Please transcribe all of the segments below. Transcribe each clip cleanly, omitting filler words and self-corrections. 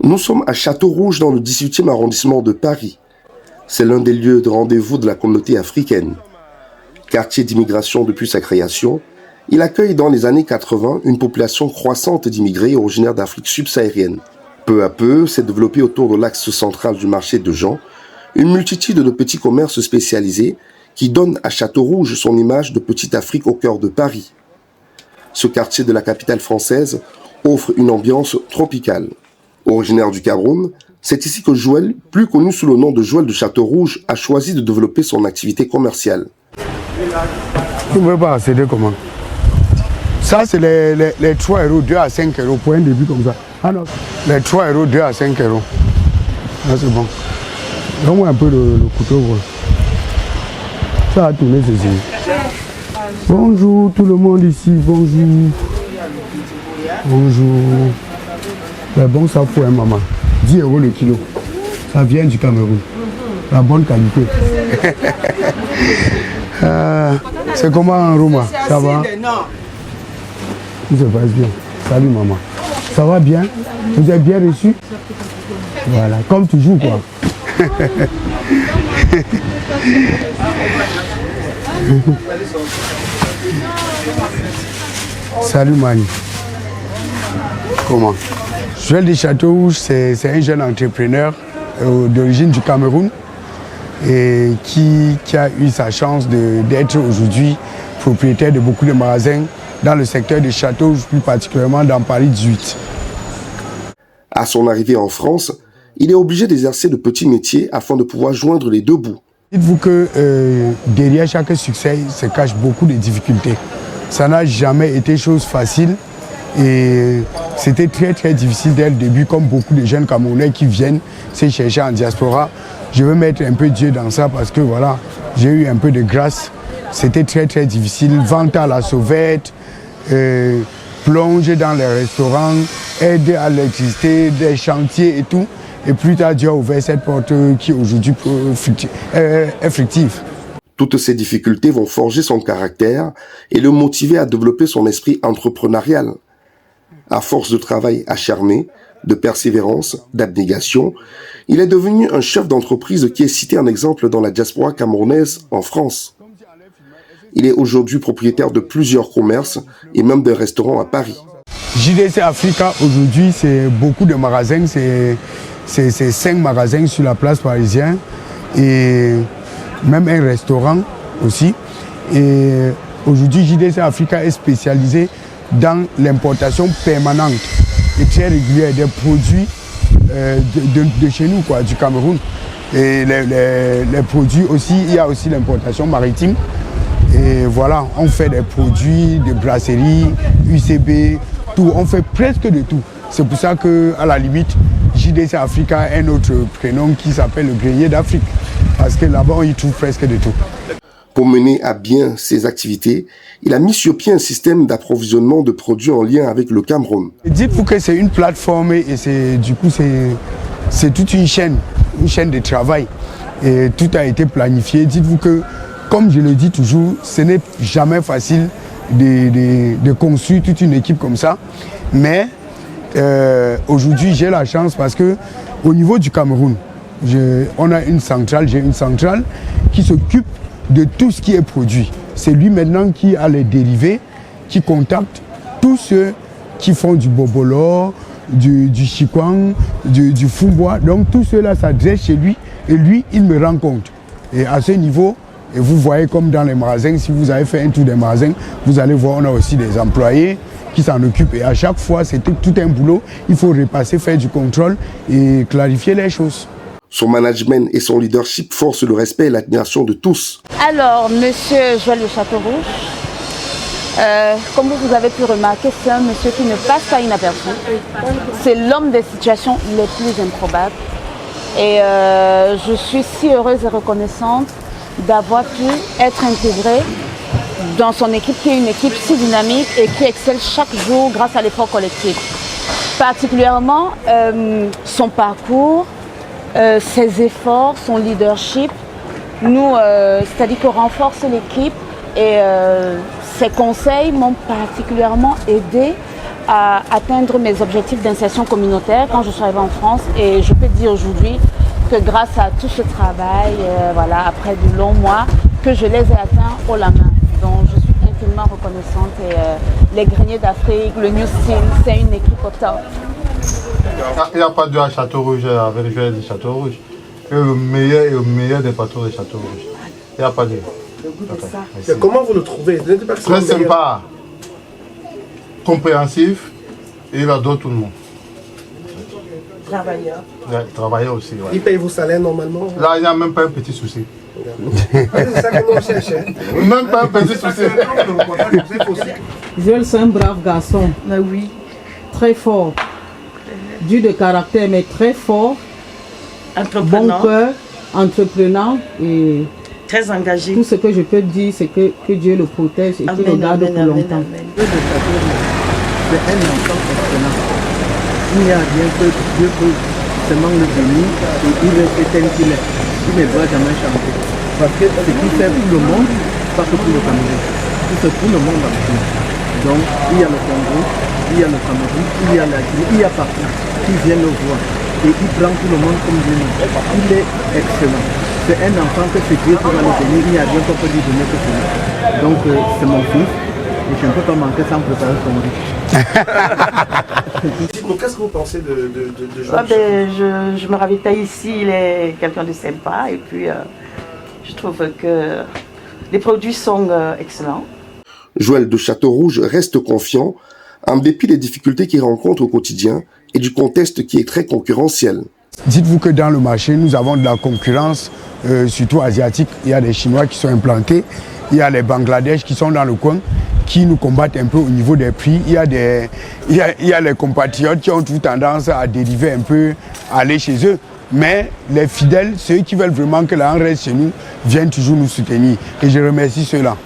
Nous sommes à Château-Rouge dans le 18e arrondissement de Paris. C'est l'un des lieux de rendez-vous de la communauté africaine. Quartier d'immigration depuis sa création, il accueille dans les années 80 une population croissante d'immigrés originaires d'Afrique subsaharienne. Peu à peu, s'est développé autour de l'axe central du marché de Jean une multitude de petits commerces spécialisés qui donnent à Château-Rouge son image de petite Afrique au cœur de Paris. Ce quartier de la capitale française offre une ambiance tropicale. Originaire du Cameroun, c'est ici que Joël, plus connu sous le nom de Joël de Château-Rouge, a choisi de développer son activité commerciale. Vous ne pouvez pas accéder comment? Ça, c'est les 3 euros, 2 à 5 euros pour un début comme ça. Ah non, les 3 euros, 2 à 5 euros. Là, c'est bon. Donne-moi un peu le couteau. Voilà. Ça va tourner ceci. Bonjour tout le monde ici, bonjour. Bonjour. Mais bon, ça faut, hein, maman. 10 euros le kilo. Ça vient du Cameroun. La bonne qualité. C'est comment en Roma? Ça va? Tout se passe bien. Salut maman. Ça va bien? Vous êtes bien reçu? Voilà, comme toujours quoi. Salut Mani. Comment? Joël de Château-Rouge, c'est un jeune entrepreneur d'origine du Cameroun et qui a eu sa chance d'être aujourd'hui propriétaire de beaucoup de magasins dans le secteur de Château-Rouge, plus particulièrement dans Paris 18. À son arrivée en France, il est obligé d'exercer de petits métiers afin de pouvoir joindre les deux bouts. Dites-vous que derrière chaque succès se cachent beaucoup de difficultés. Ça n'a jamais été chose facile et c'était très difficile dès le début, comme beaucoup de jeunes Camerounais qui viennent se chercher en diaspora. Je veux mettre un peu Dieu dans ça parce que voilà, j'ai eu un peu de grâce. C'était très difficile. Vente à la sauvette, plonger dans les restaurants, aider à l'électricité, des chantiers et tout. Et plus tard, Dieu a ouvert cette porte qui aujourd'hui est fictive. Toutes ces difficultés vont forger son caractère et le motiver à développer son esprit entrepreneurial. À force de travail acharné, de persévérance, d'abnégation, il est devenu un chef d'entreprise qui est cité en exemple dans la diaspora camerounaise en France. Il est aujourd'hui propriétaire de plusieurs commerces et même de restaurants à Paris. JDC Africa, aujourd'hui, c'est beaucoup de magasins, c'est 5 magasins sur la place parisienne et même un restaurant aussi. Et aujourd'hui, JDC Africa est spécialisé dans l'importation permanente et très régulière des produits de chez nous, quoi, du Cameroun. Et les produits aussi, il y a aussi l'importation maritime. Et voilà, on fait des produits de brasserie, UCB, tout. On fait presque de tout. C'est pour ça qu'à la limite, JDC Africa a un autre prénom qui s'appelle le grenier d'Afrique. Parce que là-bas, on y trouve presque de tout. Pour mener à bien ses activités, il a mis sur pied un système d'approvisionnement de produits en lien avec le Cameroun. Dites-vous que c'est une plateforme et du coup c'est toute une chaîne de travail. Et tout a été planifié. Dites-vous que, comme je le dis toujours, ce n'est jamais facile de construire toute une équipe comme ça. Mais aujourd'hui, j'ai la chance parce que au niveau du Cameroun, j'ai une centrale qui s'occupe de tout ce qui est produit. C'est lui maintenant qui a les dérivés, qui contacte tous ceux qui font du bobolo, du chikwang, du fumbois. Donc tous ceux-là s'adressent chez lui et lui, il me rend compte. Et à ce niveau, et vous voyez comme dans les magasins, si vous avez fait un tour des magasins, vous allez voir, on a aussi des employés qui s'en occupent. Et à chaque fois, c'est tout un boulot. Il faut repasser, faire du contrôle et clarifier les choses. Son management et son leadership forcent le respect et l'admiration de tous. Alors, monsieur Joël de Château-Rouge, comme vous avez pu remarquer, c'est un monsieur qui ne passe pas inaperçu. C'est l'homme des situations les plus improbables. Et je suis si heureuse et reconnaissante d'avoir pu être intégrée dans son équipe, qui est une équipe si dynamique et qui excelle chaque jour grâce à l'effort collectif. Particulièrement son parcours, ses efforts, son leadership, c'est-à-dire qu'on renforce l'équipe et ses conseils m'ont particulièrement aidé à atteindre mes objectifs d'insertion communautaire quand je suis arrivée en France. Et je peux dire aujourd'hui que grâce à tout ce travail, voilà, après de longs mois, que je les ai atteints haut la main. Donc je suis infiniment reconnaissante. Et les Greniers d'Afrique, le New Steel, c'est une équipe au top. Il n'y a pas de à Château Rouge avec les joueurs de Château Rouge. Le meilleur des patrons de Château Rouge. Il n'y a pas de. Mais comment vous le trouvez? Très sympa, compréhensif, et il adore tout le monde. Travailleur. Travailleur aussi. Ouais. Il paye vos salaires normalement? Là, il n'y a même pas un petit souci. C'est ça que nous cherchons. Même pas un petit souci. Joël, c'est un brave garçon. Oui. Très fort. Dur de caractère, mais très fort. Entreprenant. Bon cœur, entreprenant et très engagé. Tout ce que je peux dire, c'est que Dieu le protège et qu'il le garde pour longtemps. C'est un enfant excellent. Il n'y a rien que Dieu peut seulement le bénir et il est tel qu'il est. Il ne doit jamais changer. Parce que ce qu'il fait pour le monde, pas que pour le Cameroun. Il fait pour le monde entier. Donc il y a le Congo, il y a le Cameroun, il y a la Guinée, il y a partout qui viennent le voir. Et il prend tout le monde comme Dieu. Il est excellent. C'est un enfant que ce Dieu pourra le bénir, il n'y a rien qu'on peut lui donner que cela. Donc c'est mon fils. Et je ne peux pas manquer sans préparer son riz. Dites-moi, qu'est-ce que vous pensez de Joël? Je me ravitaille ici, il est quelqu'un de sympa et puis je trouve que les produits sont excellents. Joël de Château-Rouge reste confiant en dépit des difficultés qu'il rencontre au quotidien et du contexte qui est très concurrentiel. Dites-vous que dans le marché, nous avons de la concurrence, surtout asiatique. Il y a des Chinois qui sont implantés, il y a les Bangladesh qui sont dans le coin, qui nous combattent un peu au niveau des prix. Il y a les compatriotes qui ont tout tendance à dériver un peu, à aller chez eux. Mais les fidèles, ceux qui veulent vraiment que l'argent reste chez nous, viennent toujours nous soutenir. Et je remercie ceux-là.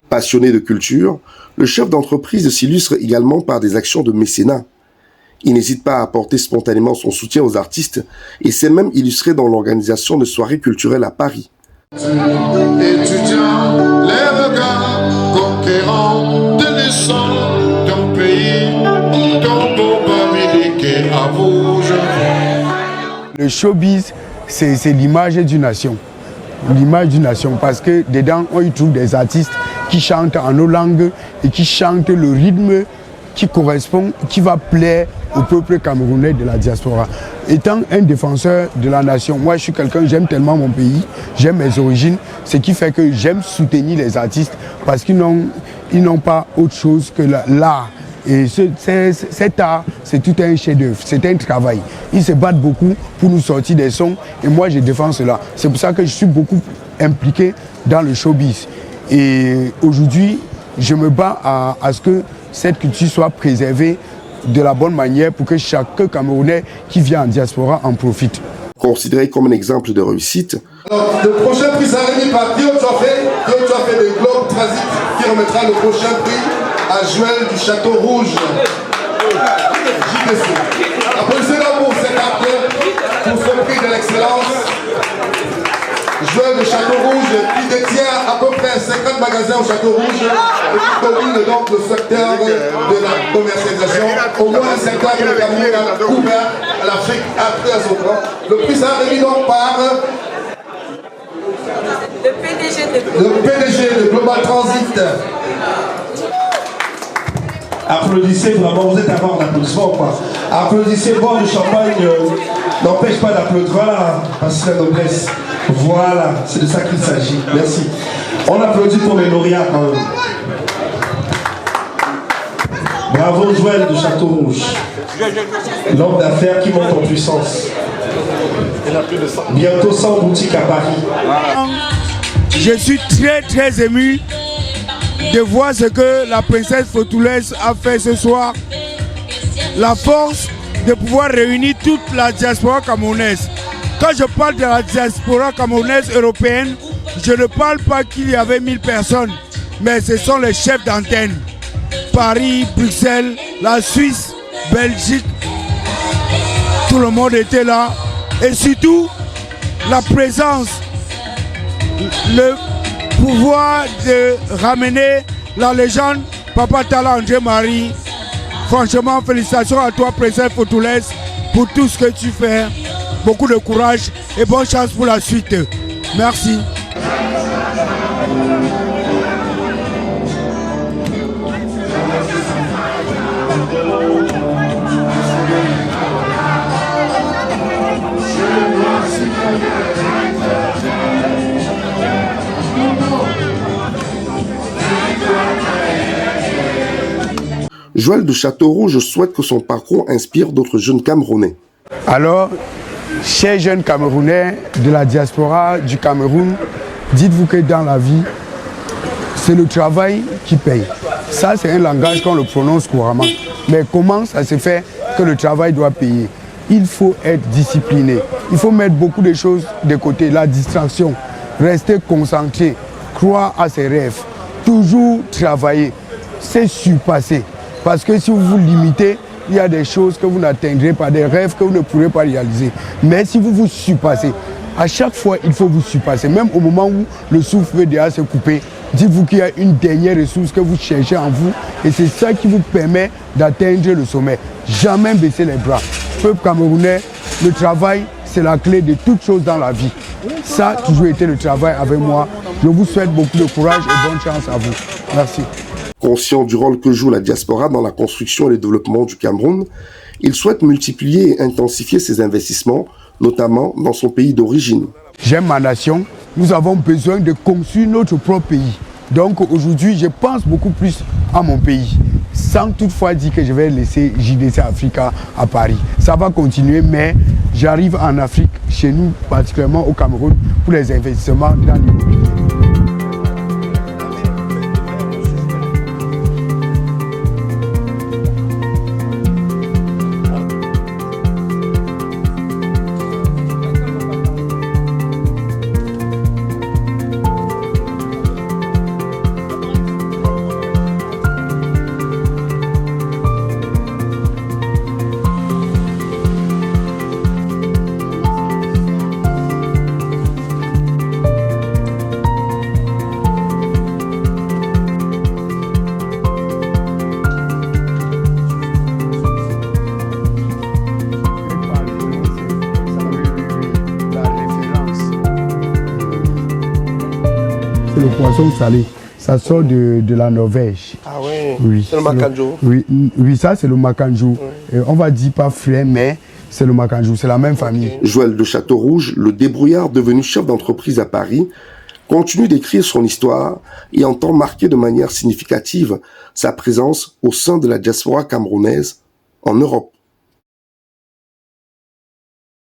Passionné de culture, le chef d'entreprise s'illustre également par des actions de mécénat. Il n'hésite pas à apporter spontanément son soutien aux artistes et s'est même illustré dans l'organisation de soirées culturelles à Paris. Étudiants, les regards conquérants de l'essor d'un pays, ton beau Bamileke à Vosges. Le showbiz, c'est l'image d'une nation. L'image d'une nation, parce que dedans, on y trouve des artistes qui chantent en nos langues et qui chantent le rythme qui correspond, qui va plaire au peuple camerounais de la diaspora. Étant un défenseur de la nation, moi je suis quelqu'un, j'aime tellement mon pays, j'aime mes origines, ce qui fait que j'aime soutenir les artistes parce qu'ils n'ont pas autre chose que l'art. Et cet art, c'est tout un chef-d'œuvre, c'est un travail. Ils se battent beaucoup pour nous sortir des sons et moi je défends cela. C'est pour ça que je suis beaucoup impliqué dans le showbiz. Et aujourd'hui, je me bats à ce que cette culture soit préservée de la bonne manière pour que chaque Camerounais qui vient en diaspora en profite. Considéré comme un exemple de réussite, Alors, le prochain prix sera remis par Dio Tchouafé de Globe Transit qui remettra le prochain prix à Joël du Château Rouge. JDC. Applaudissez-le pour cet acteur, pour ce prix de l'excellence. Joël de Château Rouge qui détient à peu près 50 magasins au Château Rouge et qui domine donc le secteur de la commercialisation. Au moins un secteur que le Cameroun a couvert à l'Afrique après à son temps. Le prix sera remis donc par le PDG de Global Transit. Applaudissez vraiment, vous êtes à bord d'applaudissements ou pas? Applaudissez, boire du champagne n'empêche pas d'applaudir. Voilà, parce que la noblesse. Voilà, c'est de ça qu'il s'agit. Merci. On applaudit pour les lauréats quand même. Bravo Joël de Château Rouge. L'homme d'affaires qui monte en puissance. Bientôt 100 boutiques à Paris. Je suis très ému de voir ce que la princesse Fotoulès a fait ce soir. La force de pouvoir réunir toute la diaspora camerounaise. Quand je parle de la diaspora camerounaise européenne, je ne parle pas qu'il y avait 1000 personnes, mais ce sont les chefs d'antenne. Paris, Bruxelles, la Suisse, Belgique, tout le monde était là. Et surtout, la présence, le pouvoir de ramener la légende Papa Tala André Marie Franchement, félicitations à toi, Président Fotulès, pour tout ce que tu fais. Beaucoup de courage et bonne chance pour la suite. Merci. Joël de Châteaurouge souhaite que son parcours inspire d'autres jeunes Camerounais. Alors, chers jeunes Camerounais de la diaspora du Cameroun, dites-vous que dans la vie, c'est le travail qui paye. Ça, c'est un langage qu'on le prononce couramment. Mais comment ça se fait que le travail doit payer? Il faut être discipliné. Il faut mettre beaucoup de choses de côté. La distraction, rester concentré, croire à ses rêves, toujours travailler, c'est surpasser. Parce que si vous vous limitez, il y a des choses que vous n'atteindrez pas, des rêves que vous ne pourrez pas réaliser. Mais si vous vous surpassez, à chaque fois, il faut vous surpasser. Même au moment où le souffle veut déjà se couper, dites-vous qu'il y a une dernière ressource que vous cherchez en vous et c'est ça qui vous permet d'atteindre le sommet. Jamais baisser les bras. Peuple camerounais, le travail, c'est la clé de toute chose dans la vie. Ça a toujours été le travail avec moi. Je vous souhaite beaucoup de courage et bonne chance à vous. Merci. Conscient du rôle que joue la diaspora dans la construction et le développement du Cameroun, il souhaite multiplier et intensifier ses investissements, notamment dans son pays d'origine. J'aime ma nation. Nous avons besoin de construire notre propre pays. Donc aujourd'hui, je pense beaucoup plus à mon pays, sans toutefois dire que je vais laisser JDC Africa à Paris. Ça va continuer, mais j'arrive en Afrique, chez nous, particulièrement au Cameroun, pour les investissements dans l'immobilier. Le poisson salé, ça sort de la Norvège. Ah ouais, oui, c'est le macanjo. Oui, ça c'est le macanjo. On va dire pas frais, mais c'est le macanjo, c'est la même famille. Joël de Châteaurouge, le débrouillard devenu chef d'entreprise à Paris, continue d'écrire son histoire et entend marquer de manière significative sa présence au sein de la diaspora camerounaise en Europe.